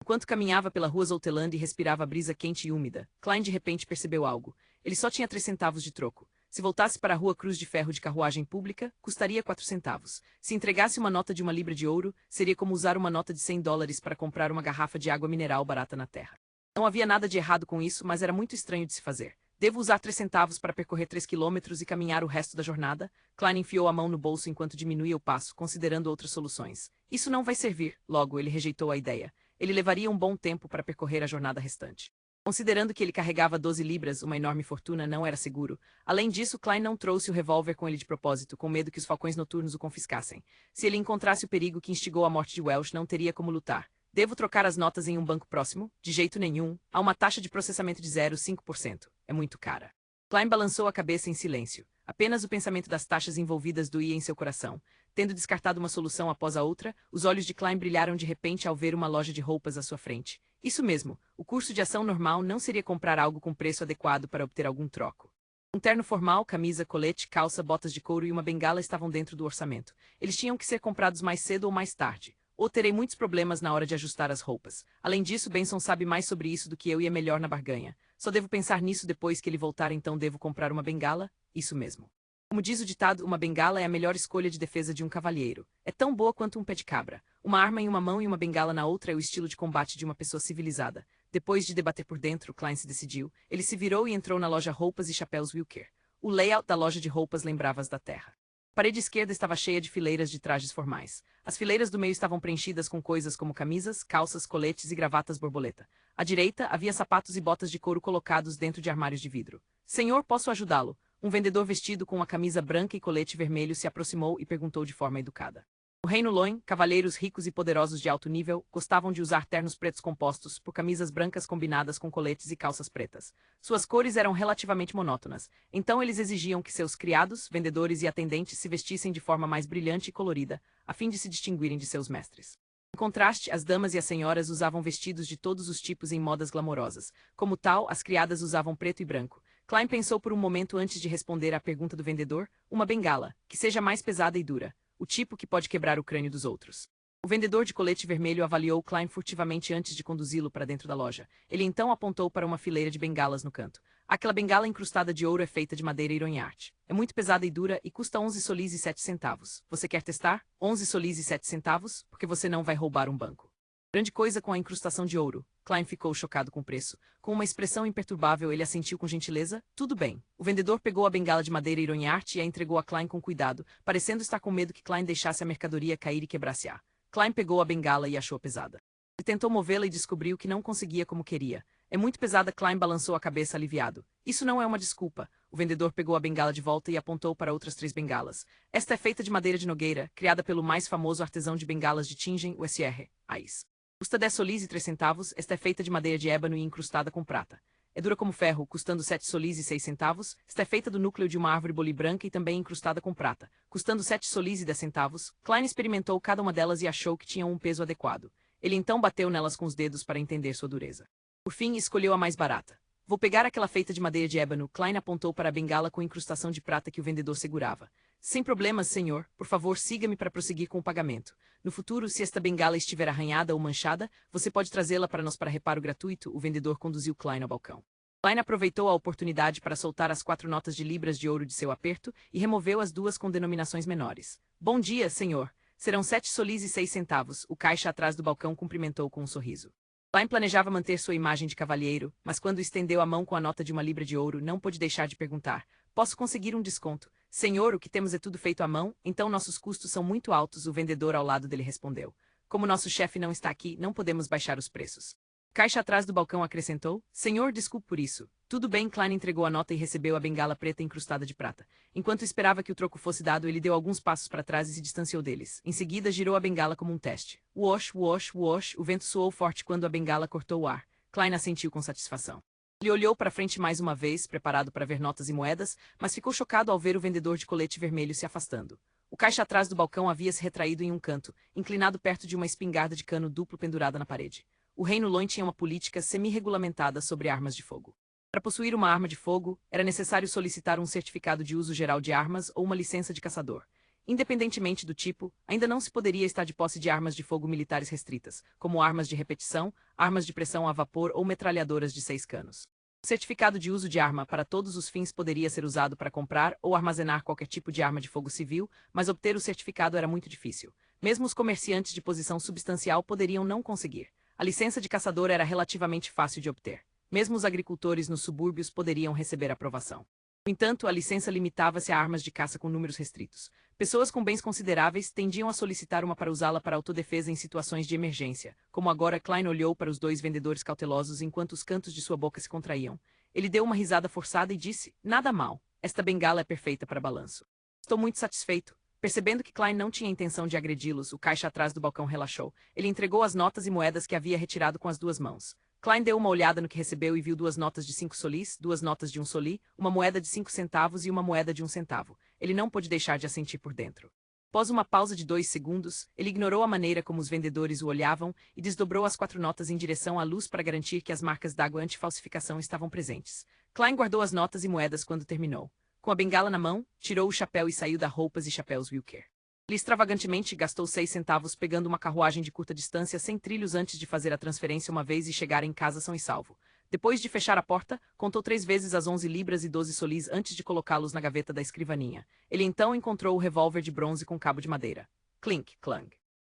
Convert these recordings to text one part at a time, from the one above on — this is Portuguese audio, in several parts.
Enquanto caminhava pela rua Zolteland e respirava a brisa quente e úmida, Klein de repente percebeu algo. Ele só tinha 3 centavos de troco. Se voltasse para a rua Cruz de Ferro de carruagem pública, custaria 4 centavos. Se entregasse uma nota de 1 libra de ouro, seria como usar uma nota de $100 para comprar uma garrafa de água mineral barata na terra. Não havia nada de errado com isso, mas era muito estranho de se fazer. Devo usar 3 centavos para percorrer 3 quilômetros e caminhar o resto da jornada? Klein enfiou a mão no bolso enquanto diminuía o passo, considerando outras soluções. Isso não vai servir, logo ele rejeitou a ideia. Ele levaria um bom tempo para percorrer a jornada restante. Considerando que ele carregava 12 libras, uma enorme fortuna, não era seguro. Além disso, Klein não trouxe o revólver com ele de propósito, com medo que os falcões noturnos o confiscassem. Se ele encontrasse o perigo que instigou a morte de Welsh, não teria como lutar. Devo trocar as notas em um banco próximo? De jeito nenhum. Há uma taxa de processamento de 0,5%. É muito cara. Klein balançou a cabeça em silêncio. Apenas o pensamento das taxas envolvidas doía em seu coração. Tendo descartado uma solução após a outra, os olhos de Klein brilharam de repente ao ver uma loja de roupas à sua frente. Isso mesmo, o curso de ação normal não seria comprar algo com preço adequado para obter algum troco. Um terno formal, camisa, colete, calça, botas de couro e uma bengala estavam dentro do orçamento. Eles tinham que ser comprados mais cedo ou mais tarde. Ou terei muitos problemas na hora de ajustar as roupas. Além disso, Benson sabe mais sobre isso do que eu e é melhor na barganha. Só devo pensar nisso depois que ele voltar, então devo comprar uma bengala? Isso mesmo. Como diz o ditado, uma bengala é a melhor escolha de defesa de um cavalheiro. É tão boa quanto um pé de cabra. Uma arma em uma mão e uma bengala na outra é o estilo de combate de uma pessoa civilizada. Depois de debater por dentro, Klein se decidiu. Ele se virou e entrou na loja Roupas e Chapéus Wilker. O layout da loja de roupas lembrava as da terra. A parede esquerda estava cheia de fileiras de trajes formais. As fileiras do meio estavam preenchidas com coisas como camisas, calças, coletes e gravatas borboleta. À direita, havia sapatos e botas de couro colocados dentro de armários de vidro. Senhor, posso ajudá-lo? Um vendedor vestido com uma camisa branca e colete vermelho se aproximou e perguntou de forma educada. No Reino Loin, cavalheiros ricos e poderosos de alto nível gostavam de usar ternos pretos compostos por camisas brancas combinadas com coletes e calças pretas. Suas cores eram relativamente monótonas, então eles exigiam que seus criados, vendedores e atendentes se vestissem de forma mais brilhante e colorida, a fim de se distinguirem de seus mestres. Em contraste, as damas e as senhoras usavam vestidos de todos os tipos em modas glamourosas. Como tal, as criadas usavam preto e branco. Klein pensou por um momento antes de responder à pergunta do vendedor. Uma bengala, que seja mais pesada e dura. O tipo que pode quebrar o crânio dos outros. O vendedor de colete vermelho avaliou Klein furtivamente antes de conduzi-lo para dentro da loja. Ele então apontou para uma fileira de bengalas no canto. Aquela bengala incrustada de ouro é feita de madeira ironharte. É muito pesada e dura e custa 11 solis e 7 centavos. Você quer testar? 11 solis e 7 centavos? Porque você não vai roubar um banco. Grande coisa com a incrustação de ouro. Klein ficou chocado com o preço. Com uma expressão imperturbável, ele assentiu com gentileza. Tudo bem. O vendedor pegou a bengala de madeira ironharte e a entregou a Klein com cuidado, parecendo estar com medo que Klein deixasse a mercadoria cair e quebrasse-a. Klein pegou a bengala e achou pesada. Ele tentou movê-la e descobriu que não conseguia como queria. É muito pesada. Klein balançou a cabeça aliviado. Isso não é uma desculpa. O vendedor pegou a bengala de volta e apontou para outras 3 bengalas. Esta é feita de madeira de nogueira, criada pelo mais famoso artesão de bengalas de Tingen, o Sr. Ais. Custa 10 solis e 3 centavos. Esta é feita de madeira de ébano e incrustada com prata. É dura como ferro, custando 7 solis e 6 centavos. Esta é feita do núcleo de uma árvore boli branca e também incrustada com prata, custando 7 solis e 10 centavos. Klein experimentou cada uma delas e achou que tinham um peso adequado. Ele então bateu nelas com os dedos para entender sua dureza. Por fim, escolheu a mais barata. Vou pegar aquela feita de madeira de ébano. Klein apontou para a bengala com incrustação de prata que o vendedor segurava. Sem problemas, senhor. Por favor, siga-me para prosseguir com o pagamento. No futuro, se esta bengala estiver arranhada ou manchada, você pode trazê-la para nós para reparo gratuito. O vendedor conduziu Klein ao balcão. Klein aproveitou a oportunidade para soltar as 4 notas de libras de ouro de seu aperto e removeu as 2 com denominações menores. Bom dia, senhor. Serão 7 solis e 6 centavos. O caixa atrás do balcão cumprimentou com um sorriso. Klein planejava manter sua imagem de cavalheiro, mas quando estendeu a mão com a nota de 1 libra de ouro, não pôde deixar de perguntar. Posso conseguir um desconto? Senhor, o que temos é tudo feito à mão, então nossos custos são muito altos. O vendedor ao lado dele respondeu. Como nosso chefe não está aqui, não podemos baixar os preços. O caixa atrás do balcão acrescentou. Senhor, desculpe por isso. Tudo bem. Klein entregou a nota e recebeu a bengala preta incrustada de prata. Enquanto esperava que o troco fosse dado, ele deu alguns passos para trás e se distanciou deles. Em seguida, girou a bengala como um teste. Wosh, wosh, wosh. O vento soou forte quando a bengala cortou o ar. Klein assentiu com satisfação. Ele olhou para frente mais uma vez, preparado para ver notas e moedas, mas ficou chocado ao ver o vendedor de colete vermelho se afastando. O caixa atrás do balcão havia se retraído em um canto, inclinado perto de uma espingarda de cano duplo pendurada na parede. O Reino Loin tinha uma política semi-regulamentada sobre armas de fogo. Para possuir uma arma de fogo, era necessário solicitar um certificado de uso geral de armas ou uma licença de caçador. Independentemente do tipo, ainda não se poderia estar de posse de armas de fogo militares restritas, como armas de repetição, armas de pressão a vapor ou metralhadoras de 6 canos. O certificado de uso de arma para todos os fins poderia ser usado para comprar ou armazenar qualquer tipo de arma de fogo civil, mas obter o certificado era muito difícil. Mesmo os comerciantes de posição substancial poderiam não conseguir. A licença de caçador era relativamente fácil de obter. Mesmo os agricultores nos subúrbios poderiam receber aprovação. No entanto, a licença limitava-se a armas de caça com números restritos. Pessoas com bens consideráveis tendiam a solicitar uma para usá-la para autodefesa em situações de emergência. Como agora, Klein olhou para os dois vendedores cautelosos enquanto os cantos de sua boca se contraíam. Ele deu uma risada forçada e disse, nada mal, esta bengala é perfeita para balanço. Estou muito satisfeito. Percebendo que Klein não tinha intenção de agredi-los, o caixa atrás do balcão relaxou. Ele entregou as notas e moedas que havia retirado com as duas mãos. Klein deu uma olhada no que recebeu e viu 2 notas de 5 solis, 2 notas de 1 soli, uma moeda de 5 centavos e uma moeda de 1 centavo. Ele não pôde deixar de assentir por dentro. Após uma pausa de 2 segundos, ele ignorou a maneira como os vendedores o olhavam e desdobrou as 4 notas em direção à luz para garantir que as marcas d'água anti-falsificação estavam presentes. Klein guardou as notas e moedas quando terminou. Com a bengala na mão, tirou o chapéu e saiu da Roupas e Chapéus Wilker. Ele extravagantemente gastou 6 centavos pegando uma carruagem de curta distância sem trilhos antes de fazer a transferência uma vez e chegar em casa são e salvo. Depois de fechar a porta, contou 3 vezes as 11 libras e 12 solis antes de colocá-los na gaveta da escrivaninha. Ele então encontrou o revólver de bronze com cabo de madeira. Clink, clang.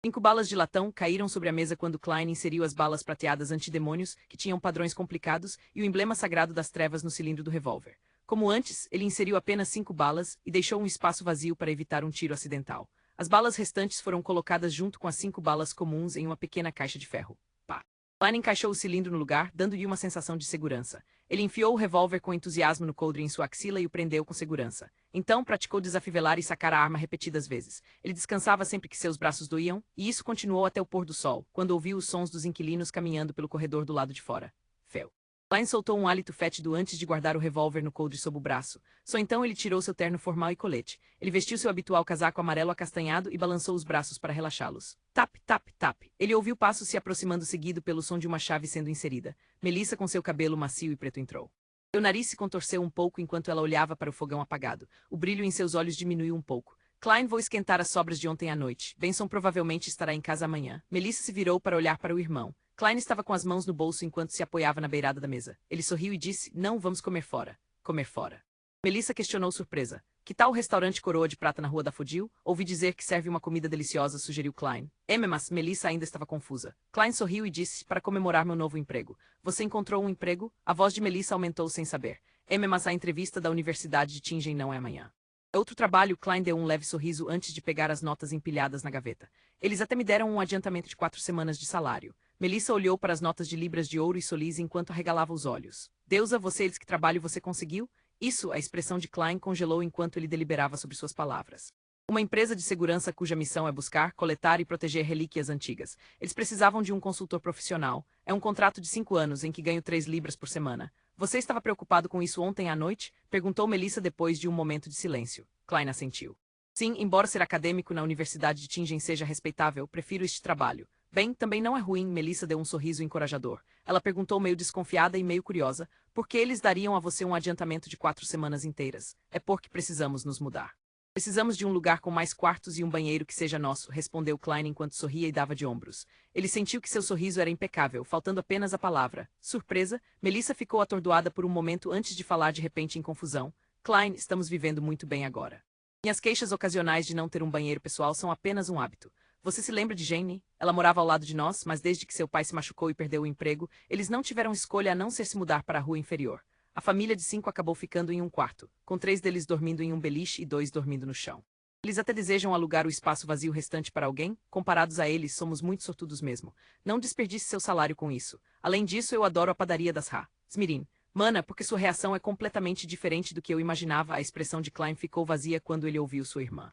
5 balas de latão caíram sobre a mesa quando Klein inseriu as balas prateadas antidemônios, que tinham padrões complicados, e o emblema sagrado das trevas no cilindro do revólver. Como antes, ele inseriu apenas 5 balas e deixou um espaço vazio para evitar um tiro acidental. As balas restantes foram colocadas junto com as 5 balas comuns em uma pequena caixa de ferro. Pá! Klein encaixou o cilindro no lugar, dando-lhe uma sensação de segurança. Ele enfiou o revólver com entusiasmo no coldre em sua axila e o prendeu com segurança. Então praticou desafivelar e sacar a arma repetidas vezes. Ele descansava sempre que seus braços doíam, e isso continuou até o pôr do sol, quando ouviu os sons dos inquilinos caminhando pelo corredor do lado de fora. Feu. Klein soltou um hálito fétido antes de guardar o revólver no coldre sob o braço. Só então ele tirou seu terno formal e colete. Ele vestiu seu habitual casaco amarelo acastanhado e balançou os braços para relaxá-los. Tap, tap, tap. Ele ouviu passos se aproximando seguido pelo som de uma chave sendo inserida. Melissa com seu cabelo macio e preto entrou. Seu nariz se contorceu um pouco enquanto ela olhava para o fogão apagado. O brilho em seus olhos diminuiu um pouco. Klein, vou esquentar as sobras de ontem à noite. Benson provavelmente estará em casa amanhã. Melissa se virou para olhar para o irmão. Klein estava com as mãos no bolso enquanto se apoiava na beirada da mesa. Ele sorriu e disse, não, vamos comer fora. Comer fora. Melissa questionou surpresa. Que tal o restaurante Coroa de Prata na Rua da Fudil? Ouvi dizer que serve uma comida deliciosa, sugeriu Klein. Mas Melissa ainda estava confusa. Klein sorriu e disse, para comemorar meu novo emprego. Você encontrou um emprego? A voz de Melissa aumentou sem saber. Mas a entrevista da Universidade de Tingen não é amanhã. Outro trabalho, Klein deu um leve sorriso antes de pegar as notas empilhadas na gaveta. Eles até me deram um adiantamento de 4 semanas de salário. Melissa olhou para as notas de libras de ouro e solis enquanto arregalava os olhos. Deusa, você diz que trabalho você conseguiu? Isso, a expressão de Klein congelou enquanto ele deliberava sobre suas palavras. Uma empresa de segurança cuja missão é buscar, coletar e proteger relíquias antigas. Eles precisavam de um consultor profissional. É um contrato de 5 anos em que ganho 3 libras por semana. Você estava preocupado com isso ontem à noite? Perguntou Melissa depois de um momento de silêncio. Klein assentiu. Sim, embora ser acadêmico na Universidade de Tingen seja respeitável, prefiro este trabalho. Bem, também não é ruim, Melissa deu um sorriso encorajador. Ela perguntou meio desconfiada e meio curiosa, por que eles dariam a você um adiantamento de 4 semanas inteiras? É porque precisamos nos mudar. Precisamos de um lugar com mais quartos e um banheiro que seja nosso, respondeu Klein enquanto sorria e dava de ombros. Ele sentiu que seu sorriso era impecável, faltando apenas a palavra. Surpresa, Melissa ficou atordoada por um momento antes de falar de repente em confusão. Klein, estamos vivendo muito bem agora. Minhas queixas ocasionais de não ter um banheiro pessoal são apenas um hábito. Você se lembra de Jane? Ela morava ao lado de nós, mas desde que seu pai se machucou e perdeu o emprego, eles não tiveram escolha a não ser se mudar para a rua inferior. A família de 5 acabou ficando em um quarto, com 3 deles dormindo em um beliche e 2 dormindo no chão. Eles até desejam alugar o espaço vazio restante para alguém, comparados a eles somos muito sortudos mesmo. Não desperdice seu salário com isso. Além disso, eu adoro a padaria das Ra. Smirin. Mana, porque sua reação é completamente diferente do que eu imaginava. A expressão de Klein ficou vazia quando ele ouviu sua irmã.